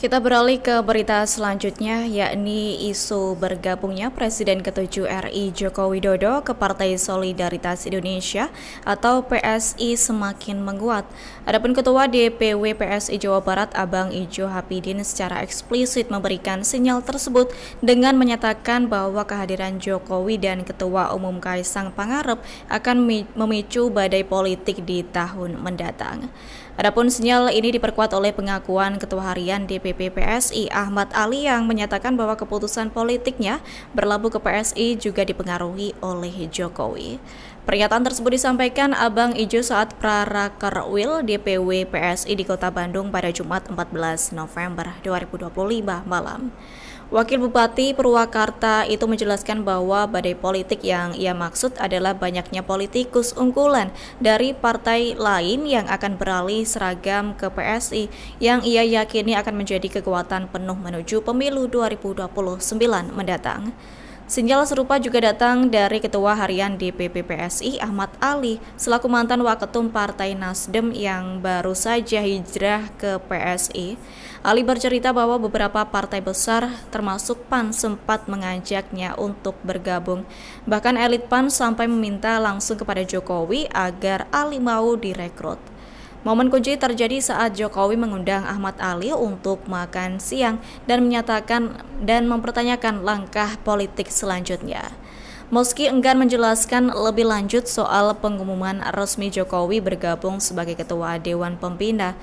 Kita beralih ke berita selanjutnya, yakni isu bergabungnya Presiden ke-7 RI Joko Widodo ke Partai Solidaritas Indonesia atau PSI semakin menguat. Adapun Ketua DPW PSI Jawa Barat Abang Ijo Hapidin secara eksplisit memberikan sinyal tersebut dengan menyatakan bahwa kehadiran Jokowi dan Ketua Umum Kaisang Pangarep akan memicu badai politik di tahun mendatang. Adapun sinyal ini diperkuat oleh pengakuan Ketua Harian DPP PSI Ahmad Ali yang menyatakan bahwa keputusan politiknya berlabuh ke PSI juga dipengaruhi oleh Jokowi. Pernyataan tersebut disampaikan Abang Ijo saat Prarakerwil DPW PSI di Kota Bandung pada Jumat 14 November 2025 malam. Wakil Bupati Purwakarta itu menjelaskan bahwa badai politik yang ia maksud adalah banyaknya politikus unggulan dari partai lain yang akan beralih seragam ke PSI yang ia yakini akan menjadi kekuatan penuh menuju pemilu 2029 mendatang. Sinyal serupa juga datang dari Ketua Harian DPP PSI Ahmad Ali selaku mantan Waketum Partai Nasdem yang baru saja hijrah ke PSI. Ali bercerita bahwa beberapa partai besar termasuk PAN sempat mengajaknya untuk bergabung. Bahkan elit PAN sampai meminta langsung kepada Jokowi agar Ali mau direkrut. Momen kunci terjadi saat Jokowi mengundang Ahmad Ali untuk makan siang dan menyatakan dan mempertanyakan langkah politik selanjutnya. Meski enggan menjelaskan lebih lanjut soal pengumuman resmi Jokowi bergabung sebagai Ketua Dewan Pembina,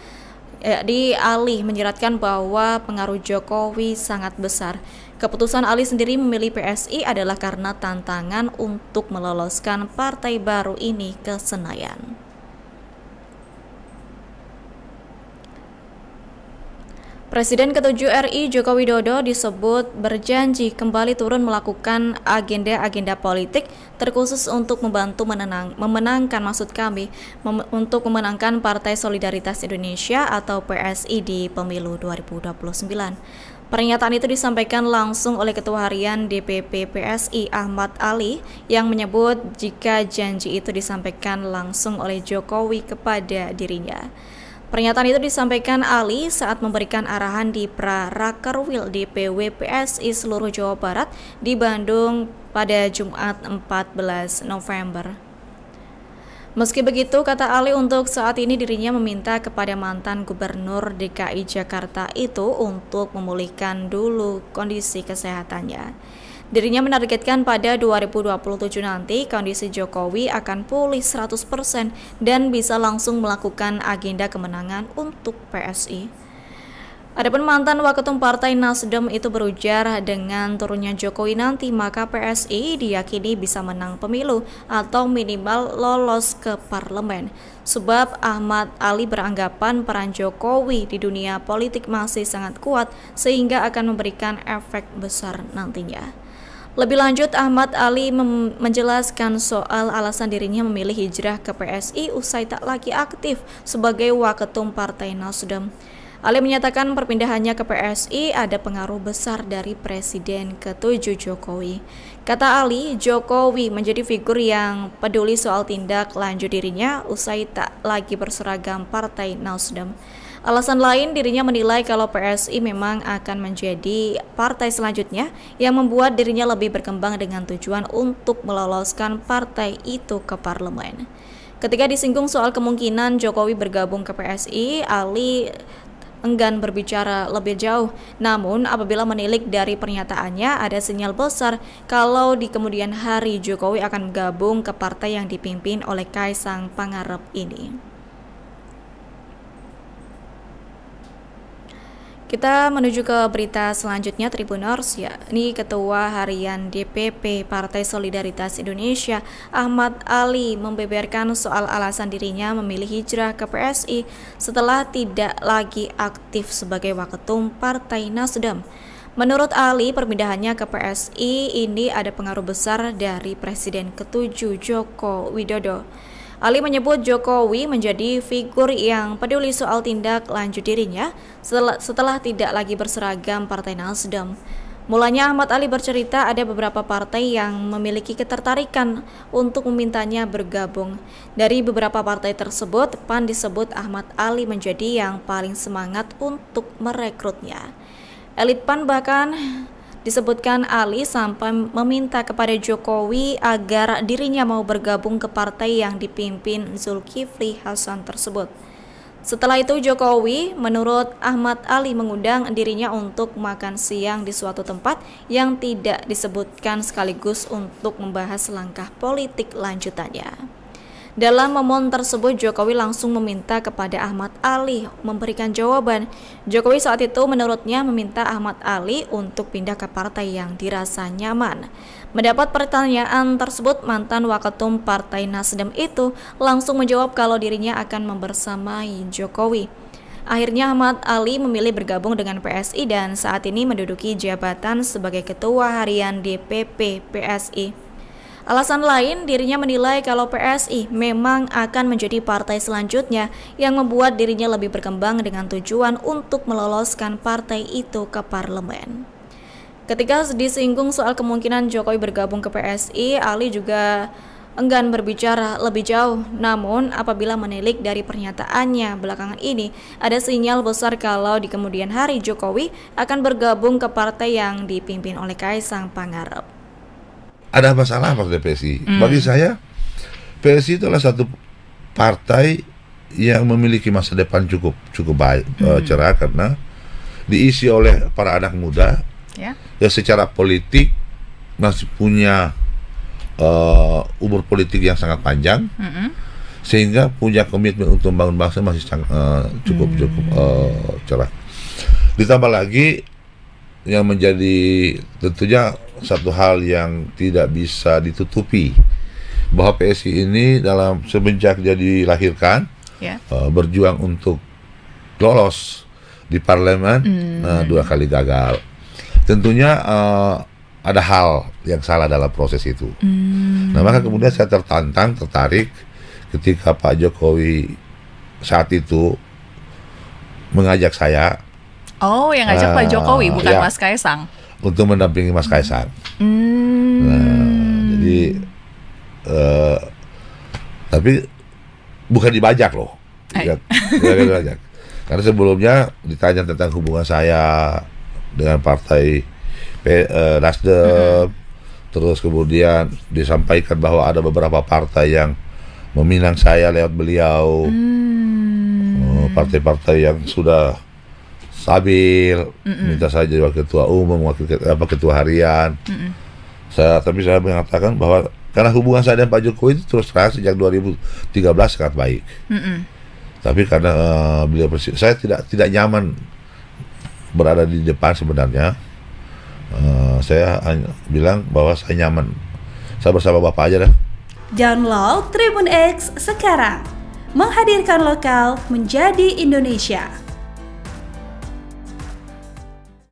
Ali menyeratkan bahwa pengaruh Jokowi sangat besar. Keputusan Ali sendiri memilih PSI adalah karena tantangan untuk meloloskan partai baru ini ke Senayan. Presiden ke-7 RI Joko Widodo disebut berjanji kembali turun melakukan agenda-agenda politik terkhusus untuk membantu memenangkan untuk memenangkan Partai Solidaritas Indonesia atau PSI di pemilu 2029. Pernyataan itu disampaikan langsung oleh Ketua Harian DPP PSI Ahmad Ali yang menyebut jika janji itu disampaikan langsung oleh Jokowi kepada dirinya. Pernyataan itu disampaikan Ali saat memberikan arahan di Prarakerwil DPW PSI seluruh Jawa Barat di Bandung pada Jumat 14 November. Meski begitu, kata Ali, untuk saat ini dirinya meminta kepada mantan Gubernur DKI Jakarta itu untuk memulihkan dulu kondisi kesehatannya. Dirinya menargetkan pada 2027 nanti kondisi Jokowi akan pulih 100% dan bisa langsung melakukan agenda kemenangan untuk PSI. Adapun mantan Waketum Partai Nasdem itu berujar dengan turunnya Jokowi nanti maka PSI diyakini bisa menang pemilu atau minimal lolos ke parlemen. Sebab Ahmad Ali beranggapan peran Jokowi di dunia politik masih sangat kuat sehingga akan memberikan efek besar nantinya. Lebih lanjut, Ahmad Ali menjelaskan soal alasan dirinya memilih hijrah ke PSI usai tak lagi aktif sebagai Waketum Partai Nasdem. Ali menyatakan perpindahannya ke PSI ada pengaruh besar dari Presiden ke-7 Jokowi. Kata Ali, Jokowi menjadi figur yang peduli soal tindak lanjut dirinya usai tak lagi berseragam Partai Nasdem. Alasan lain, dirinya menilai kalau PSI memang akan menjadi partai selanjutnya yang membuat dirinya lebih berkembang dengan tujuan untuk meloloskan partai itu ke parlemen. Ketika disinggung soal kemungkinan Jokowi bergabung ke PSI, Ali enggan berbicara lebih jauh. Namun apabila menilik dari pernyataannya ada sinyal besar kalau di kemudian hari Jokowi akan bergabung ke partai yang dipimpin oleh Kaisang Pangarep ini. Kita menuju ke berita selanjutnya, Tribuners, yakni Ketua Harian DPP Partai Solidaritas Indonesia Ahmad Ali membeberkan soal alasan dirinya memilih hijrah ke PSI setelah tidak lagi aktif sebagai Waketum Partai Nasdem. Menurut Ali, perpindahannya ke PSI ini ada pengaruh besar dari Presiden ke-7 Joko Widodo. Ali menyebut Jokowi menjadi figur yang peduli soal tindak lanjut dirinya setelah tidak lagi berseragam Partai Nasdem. Mulanya Ahmad Ali bercerita ada beberapa partai yang memiliki ketertarikan untuk memintanya bergabung. Dari beberapa partai tersebut, PAN disebut Ahmad Ali menjadi yang paling semangat untuk merekrutnya. Elit PAN bahkan disebutkan Ali sampai meminta kepada Jokowi agar dirinya mau bergabung ke partai yang dipimpin Zulkifli Hasan tersebut. Setelah itu Jokowi menurut Ahmad Ali mengundang dirinya untuk makan siang di suatu tempat yang tidak disebutkan sekaligus untuk membahas langkah politik lanjutannya. Dalam momen tersebut Jokowi langsung meminta kepada Ahmad Ali memberikan jawaban. Jokowi saat itu menurutnya meminta Ahmad Ali untuk pindah ke partai yang dirasa nyaman. Mendapat pertanyaan tersebut, mantan Waketum Partai Nasdem itu langsung menjawab kalau dirinya akan membersamai Jokowi. Akhirnya Ahmad Ali memilih bergabung dengan PSI dan saat ini menduduki jabatan sebagai Ketua Harian DPP PSI. Alasan lain, dirinya menilai kalau PSI memang akan menjadi partai selanjutnya yang membuat dirinya lebih berkembang dengan tujuan untuk meloloskan partai itu ke parlemen. Ketika disinggung soal kemungkinan Jokowi bergabung ke PSI, Ali juga enggan berbicara lebih jauh. Namun, apabila menilik dari pernyataannya belakangan ini, ada sinyal besar kalau di kemudian hari Jokowi akan bergabung ke partai yang dipimpin oleh Kaisang Pangarep. Ada masalah Partai PSI. Bagi saya, PSI itu adalah satu partai yang memiliki masa depan cukup baik, cerah, karena diisi oleh para anak muda yang secara politik masih punya umur politik yang sangat panjang, sehingga punya komitmen untuk membangun bangsa masih cukup cerah. Ditambah lagi yang menjadi tentunya satu hal yang tidak bisa ditutupi, bahwa PSI ini dalam semenjak dia dilahirkan berjuang untuk lolos di parlemen, 2 kali gagal. Tentunya ada hal yang salah dalam proses itu. Nah, maka kemudian saya tertarik ketika Pak Jokowi saat itu mengajak saya. Oh, yang ngajak Pak Jokowi, bukan Mas Kaisang? Untuk mendampingi Mas Kaisang. Nah, jadi tapi bukan dibajak loh. Dibajak. Karena sebelumnya ditanya tentang hubungan saya dengan partai Nasdem, terus kemudian disampaikan bahwa ada beberapa partai yang meminang saya lewat beliau, partai-partai yang sudah stabil, minta saya jadi wakil ketua umum, ketua harian. Tapi saya mengatakan bahwa karena hubungan saya dengan Pak Jokowi itu terus terang sejak 2013 sangat baik. Tapi karena beliau saya tidak nyaman berada di depan sebenarnya. Saya hanya bilang bahwa saya nyaman, saya bersama Bapak aja dah. Download Tribun X sekarang, menghadirkan lokal menjadi Indonesia.